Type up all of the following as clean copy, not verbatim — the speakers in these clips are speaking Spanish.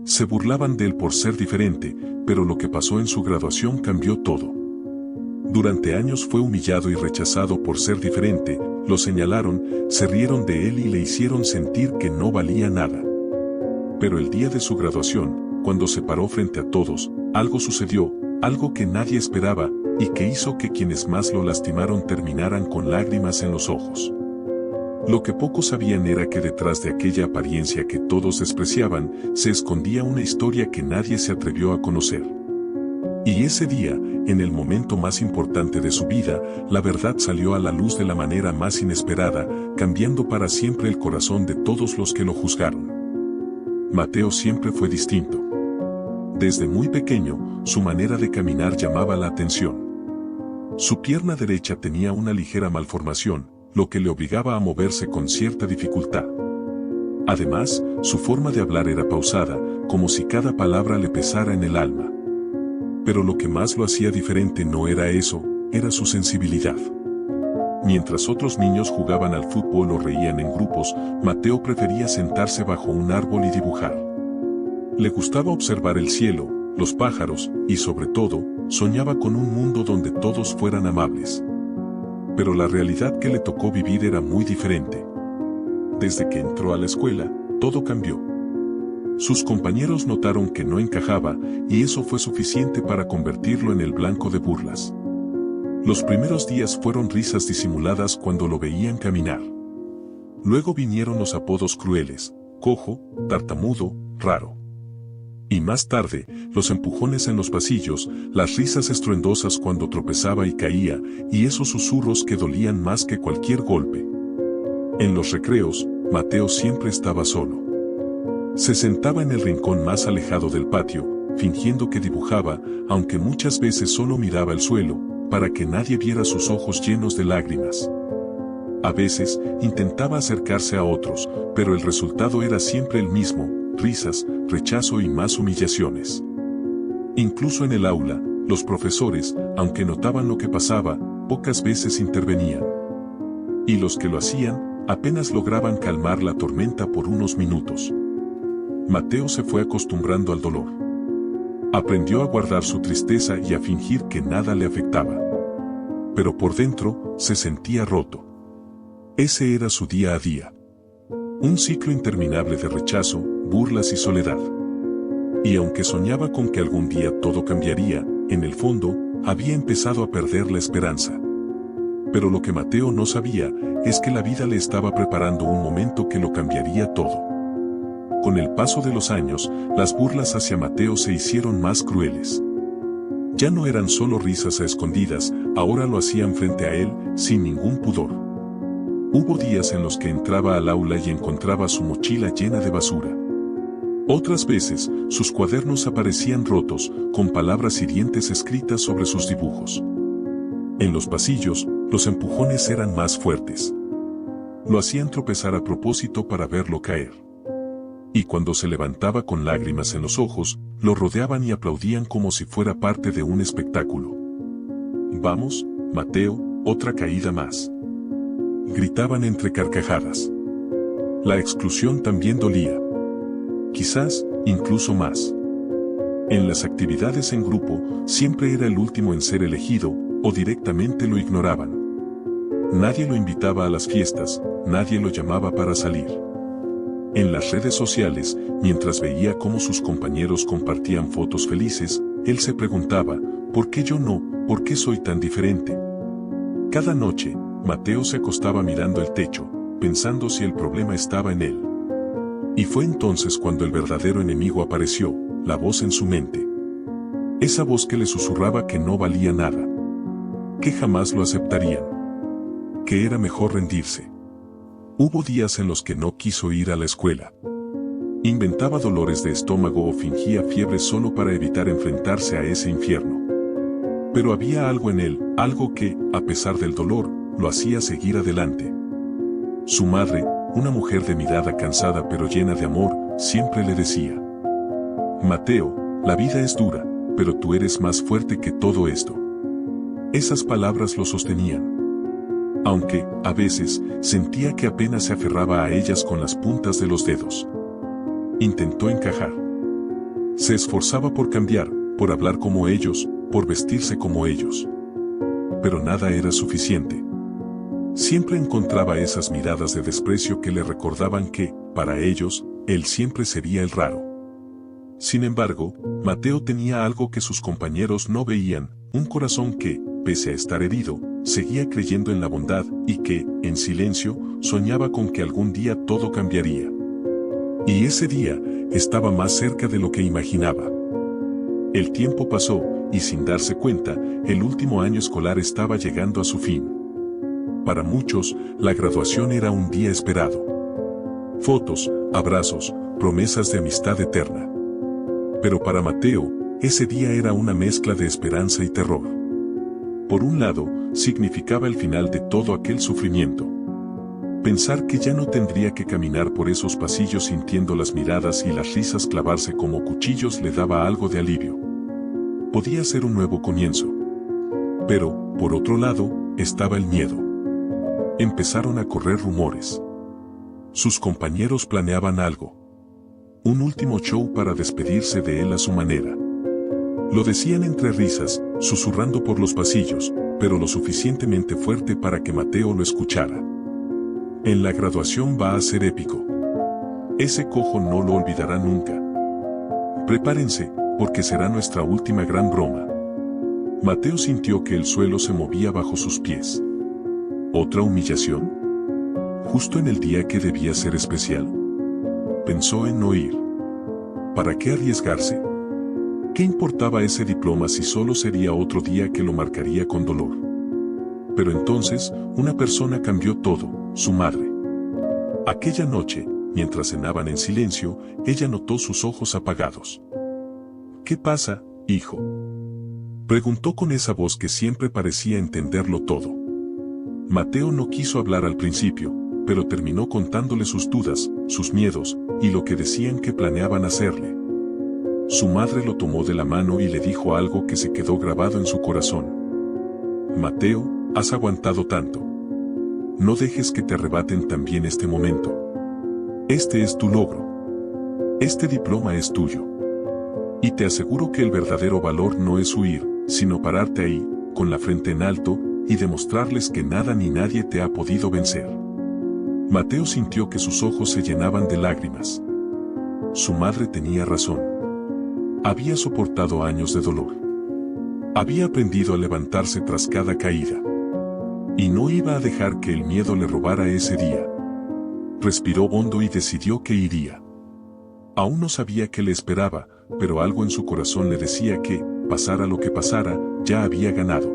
Se burlaban de él por ser diferente, pero lo que pasó en su graduación cambió todo. Durante años fue humillado y rechazado por ser diferente, lo señalaron, se rieron de él y le hicieron sentir que no valía nada. Pero el día de su graduación, cuando se paró frente a todos, algo sucedió, algo que nadie esperaba, y que hizo que quienes más lo lastimaron terminaran con lágrimas en los ojos. Lo que pocos sabían era que detrás de aquella apariencia que todos despreciaban, se escondía una historia que nadie se atrevió a conocer. Y ese día, en el momento más importante de su vida, la verdad salió a la luz de la manera más inesperada, cambiando para siempre el corazón de todos los que lo juzgaron. Mateo siempre fue distinto. Desde muy pequeño, su manera de caminar llamaba la atención. Su pierna derecha tenía una ligera malformación, lo que le obligaba a moverse con cierta dificultad. Además, su forma de hablar era pausada, como si cada palabra le pesara en el alma. Pero lo que más lo hacía diferente no era eso, era su sensibilidad. Mientras otros niños jugaban al fútbol o reían en grupos, Mateo prefería sentarse bajo un árbol y dibujar. Le gustaba observar el cielo, los pájaros, y sobre todo, soñaba con un mundo donde todos fueran amables. Pero la realidad que le tocó vivir era muy diferente. Desde que entró a la escuela, todo cambió. Sus compañeros notaron que no encajaba, y eso fue suficiente para convertirlo en el blanco de burlas. Los primeros días fueron risas disimuladas cuando lo veían caminar. Luego vinieron los apodos crueles, cojo, tartamudo, raro. Y más tarde, los empujones en los pasillos, las risas estruendosas cuando tropezaba y caía, y esos susurros que dolían más que cualquier golpe. En los recreos, Mateo siempre estaba solo. Se sentaba en el rincón más alejado del patio, fingiendo que dibujaba, aunque muchas veces solo miraba el suelo, para que nadie viera sus ojos llenos de lágrimas. A veces, intentaba acercarse a otros, pero el resultado era siempre el mismo: risas, rechazo y más humillaciones. Incluso en el aula, los profesores, aunque notaban lo que pasaba, pocas veces intervenían. Y los que lo hacían, apenas lograban calmar la tormenta por unos minutos. Mateo se fue acostumbrando al dolor. Aprendió a guardar su tristeza y a fingir que nada le afectaba. Pero por dentro, se sentía roto. Ese era su día a día. Un ciclo interminable de rechazo, burlas y soledad. Y aunque soñaba con que algún día todo cambiaría, en el fondo, había empezado a perder la esperanza. Pero lo que Mateo no sabía, es que la vida le estaba preparando un momento que lo cambiaría todo. Con el paso de los años, las burlas hacia Mateo se hicieron más crueles. Ya no eran solo risas a escondidas, ahora lo hacían frente a él, sin ningún pudor. Hubo días en los que entraba al aula y encontraba su mochila llena de basura. Otras veces, sus cuadernos aparecían rotos, con palabras hirientes escritas sobre sus dibujos. En los pasillos, los empujones eran más fuertes. Lo hacían tropezar a propósito para verlo caer. Y cuando se levantaba con lágrimas en los ojos, lo rodeaban y aplaudían como si fuera parte de un espectáculo. «Vamos, Mateo, otra caída más», gritaban entre carcajadas. La exclusión también dolía. Quizás, incluso más. En las actividades en grupo, siempre era el último en ser elegido, o directamente lo ignoraban. Nadie lo invitaba a las fiestas, nadie lo llamaba para salir. En las redes sociales, mientras veía cómo sus compañeros compartían fotos felices, él se preguntaba, ¿por qué yo no? ¿Por qué soy tan diferente? Cada noche, Mateo se acostaba mirando el techo, pensando si el problema estaba en él. Y fue entonces cuando el verdadero enemigo apareció, la voz en su mente. Esa voz que le susurraba que no valía nada. Que jamás lo aceptarían. Que era mejor rendirse. Hubo días en los que no quiso ir a la escuela. Inventaba dolores de estómago o fingía fiebre solo para evitar enfrentarse a ese infierno. Pero había algo en él, algo que, a pesar del dolor, lo hacía seguir adelante. Su madre, una mujer de mirada cansada pero llena de amor, siempre le decía: Mateo, la vida es dura, pero tú eres más fuerte que todo esto. Esas palabras lo sostenían. Aunque, a veces, sentía que apenas se aferraba a ellas con las puntas de los dedos. Intentó encajar. Se esforzaba por cambiar, por hablar como ellos, por vestirse como ellos. Pero nada era suficiente. Siempre encontraba esas miradas de desprecio que le recordaban que, para ellos, él siempre sería el raro. Sin embargo, Mateo tenía algo que sus compañeros no veían, un corazón que, pese a estar herido, seguía creyendo en la bondad y que, en silencio, soñaba con que algún día todo cambiaría. Y ese día estaba más cerca de lo que imaginaba. El tiempo pasó, y sin darse cuenta, el último año escolar estaba llegando a su fin. Para muchos, la graduación era un día esperado. Fotos, abrazos, promesas de amistad eterna. Pero para Mateo, ese día era una mezcla de esperanza y terror. Por un lado, significaba el final de todo aquel sufrimiento. Pensar que ya no tendría que caminar por esos pasillos sintiendo las miradas y las risas clavarse como cuchillos le daba algo de alivio. Podía ser un nuevo comienzo. Pero, por otro lado, estaba el miedo. Empezaron a correr rumores. Sus compañeros planeaban algo. Un último show para despedirse de él a su manera. Lo decían entre risas, susurrando por los pasillos, pero lo suficientemente fuerte para que Mateo lo escuchara. En la graduación va a ser épico. Ese cojo no lo olvidará nunca. Prepárense, porque será nuestra última gran broma. Mateo sintió que el suelo se movía bajo sus pies. ¿Otra humillación? ¿Justo en el día que debía ser especial? Pensó en no ir. ¿Para qué arriesgarse? ¿Qué importaba ese diploma si solo sería otro día que lo marcaría con dolor? Pero entonces, una persona cambió todo, su madre. Aquella noche, mientras cenaban en silencio, ella notó sus ojos apagados. ¿Qué pasa, hijo?, preguntó con esa voz que siempre parecía entenderlo todo. Mateo no quiso hablar al principio, pero terminó contándole sus dudas, sus miedos, y lo que decían que planeaban hacerle. Su madre lo tomó de la mano y le dijo algo que se quedó grabado en su corazón. Mateo, has aguantado tanto. No dejes que te arrebaten también este momento. Este es tu logro. Este diploma es tuyo. Y te aseguro que el verdadero valor no es huir, sino pararte ahí, con la frente en alto, y demostrarles que nada ni nadie te ha podido vencer. Mateo sintió que sus ojos se llenaban de lágrimas. Su madre tenía razón. Había soportado años de dolor. Había aprendido a levantarse tras cada caída. Y no iba a dejar que el miedo le robara ese día. Respiró hondo y decidió que iría. Aún no sabía qué le esperaba, pero algo en su corazón le decía que, pasara lo que pasara, ya había ganado.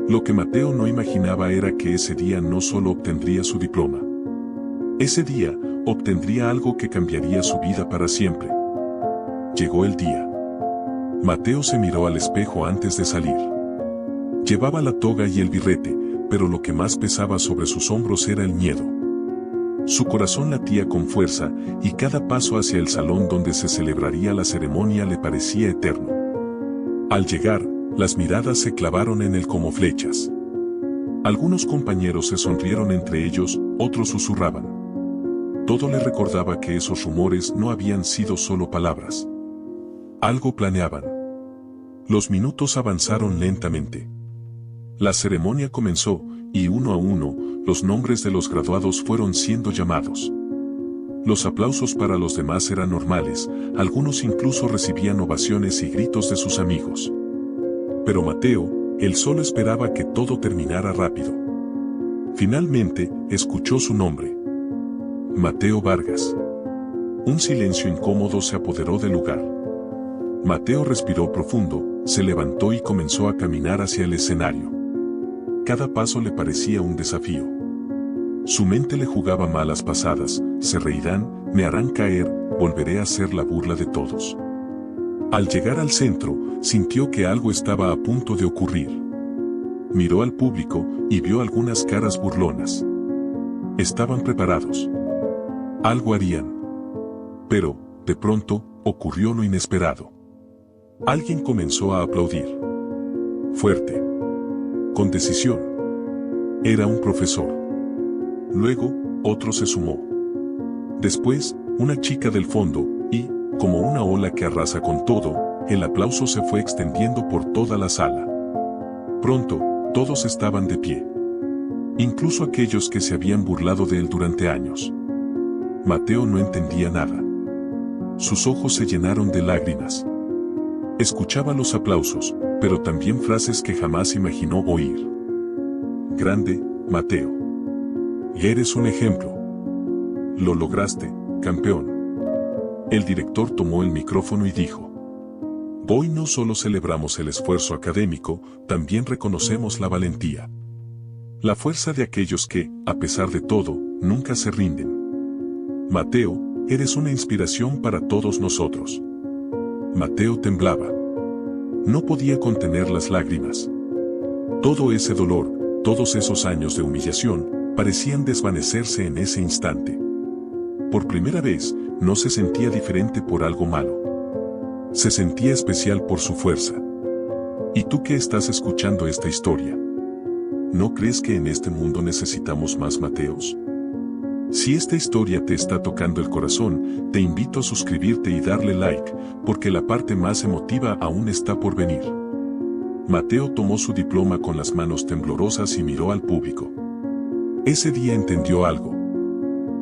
Lo que Mateo no imaginaba era que ese día no solo obtendría su diploma. Ese día, obtendría algo que cambiaría su vida para siempre. Llegó el día. Mateo se miró al espejo antes de salir. Llevaba la toga y el birrete, pero lo que más pesaba sobre sus hombros era el miedo. Su corazón latía con fuerza, y cada paso hacia el salón donde se celebraría la ceremonia le parecía eterno. Al llegar, las miradas se clavaron en él como flechas. Algunos compañeros se sonrieron entre ellos, otros susurraban. Todo le recordaba que esos rumores no habían sido solo palabras. Algo planeaban. Los minutos avanzaron lentamente. La ceremonia comenzó, y uno a uno, los nombres de los graduados fueron siendo llamados. Los aplausos para los demás eran normales, algunos incluso recibían ovaciones y gritos de sus amigos. Pero Mateo, él solo esperaba que todo terminara rápido. Finalmente, escuchó su nombre. Mateo Vargas. Un silencio incómodo se apoderó del lugar. Mateo respiró profundo, se levantó y comenzó a caminar hacia el escenario. Cada paso le parecía un desafío. Su mente le jugaba malas pasadas, se reirán, me harán caer, volveré a ser la burla de todos. Al llegar al centro, sintió que algo estaba a punto de ocurrir. Miró al público y vio algunas caras burlonas. Estaban preparados. Algo harían. Pero, de pronto, ocurrió lo inesperado. Alguien comenzó a aplaudir. Fuerte. Con decisión. Era un profesor. Luego, otro se sumó. Después, una chica del fondo, y, Como una ola que arrasa con todo, el aplauso se fue extendiendo por toda la sala. Pronto, todos estaban de pie. Incluso aquellos que se habían burlado de él durante años. Mateo no entendía nada. Sus ojos se llenaron de lágrimas. Escuchaba los aplausos, pero también frases que jamás imaginó oír. Grande, Mateo. Y eres un ejemplo. Lo lograste, campeón. El director tomó el micrófono y dijo: hoy no solo celebramos el esfuerzo académico, también reconocemos la valentía. La fuerza de aquellos que, a pesar de todo, nunca se rinden. Mateo, eres una inspiración para todos nosotros. Mateo temblaba. No podía contener las lágrimas. Todo ese dolor, todos esos años de humillación, parecían desvanecerse en ese instante. Por primera vez, no se sentía diferente por algo malo. Se sentía especial por su fuerza. ¿Y tú que estás escuchando esta historia? ¿No crees que en este mundo necesitamos más Mateos? Si esta historia te está tocando el corazón, te invito a suscribirte y darle like, porque la parte más emotiva aún está por venir. Mateo tomó su diploma con las manos temblorosas y miró al público. Ese día entendió algo.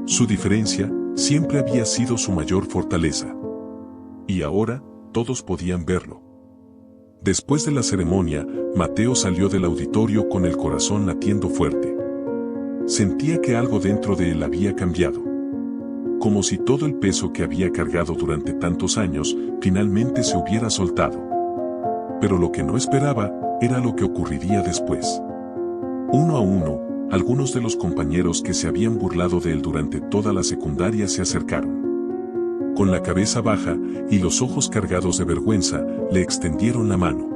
Su diferencia siempre había sido su mayor fortaleza. Y ahora, todos podían verlo. Después de la ceremonia, Mateo salió del auditorio con el corazón latiendo fuerte. Sentía que algo dentro de él había cambiado. Como si todo el peso que había cargado durante tantos años, finalmente se hubiera soltado. Pero lo que no esperaba, era lo que ocurriría después. Uno a uno, algunos de los compañeros que se habían burlado de él durante toda la secundaria se acercaron. Con la cabeza baja y los ojos cargados de vergüenza, le extendieron la mano.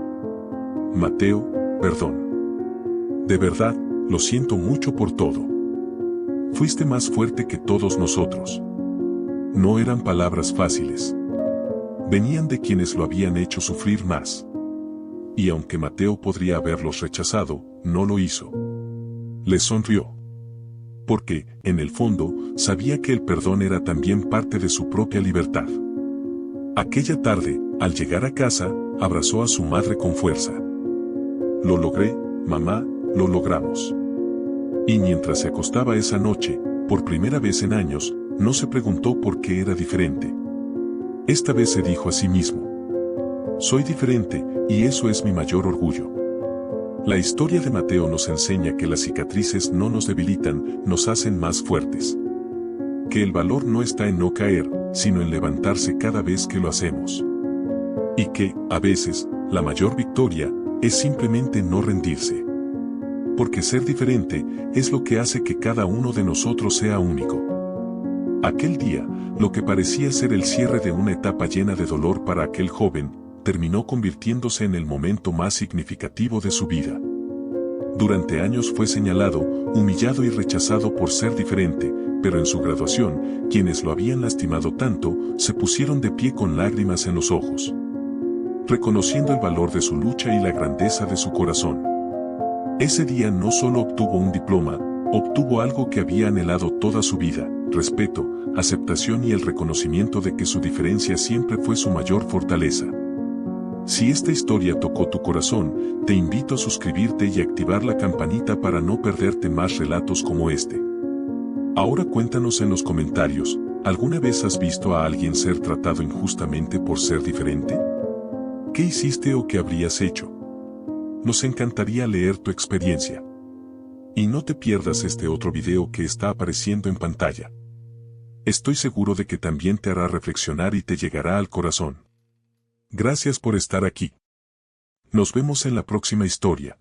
Mateo, perdón. De verdad, lo siento mucho por todo. Fuiste más fuerte que todos nosotros. No eran palabras fáciles. Venían de quienes lo habían hecho sufrir más. Y aunque Mateo podría haberlos rechazado, no lo hizo. Les sonrió. Porque, en el fondo, sabía que el perdón era también parte de su propia libertad. Aquella tarde, al llegar a casa, abrazó a su madre con fuerza. Lo logré, mamá, lo logramos. Y mientras se acostaba esa noche, por primera vez en años, no se preguntó por qué era diferente. Esta vez se dijo a sí mismo: soy diferente, y eso es mi mayor orgullo. La historia de Mateo nos enseña que las cicatrices no nos debilitan, nos hacen más fuertes. Que el valor no está en no caer, sino en levantarse cada vez que lo hacemos. Y que, a veces, la mayor victoria es simplemente no rendirse. Porque ser diferente es lo que hace que cada uno de nosotros sea único. Aquel día, lo que parecía ser el cierre de una etapa llena de dolor para aquel joven, terminó convirtiéndose en el momento más significativo de su vida. Durante años fue señalado, humillado y rechazado por ser diferente, pero en su graduación, quienes lo habían lastimado tanto, se pusieron de pie con lágrimas en los ojos, reconociendo el valor de su lucha y la grandeza de su corazón. Ese día no solo obtuvo un diploma, obtuvo algo que había anhelado toda su vida: respeto, aceptación y el reconocimiento de que su diferencia siempre fue su mayor fortaleza. Si esta historia tocó tu corazón, te invito a suscribirte y activar la campanita para no perderte más relatos como este. Ahora cuéntanos en los comentarios, ¿alguna vez has visto a alguien ser tratado injustamente por ser diferente? ¿Qué hiciste o qué habrías hecho? Nos encantaría leer tu experiencia. Y no te pierdas este otro video que está apareciendo en pantalla. Estoy seguro de que también te hará reflexionar y te llegará al corazón. Gracias por estar aquí. Nos vemos en la próxima historia.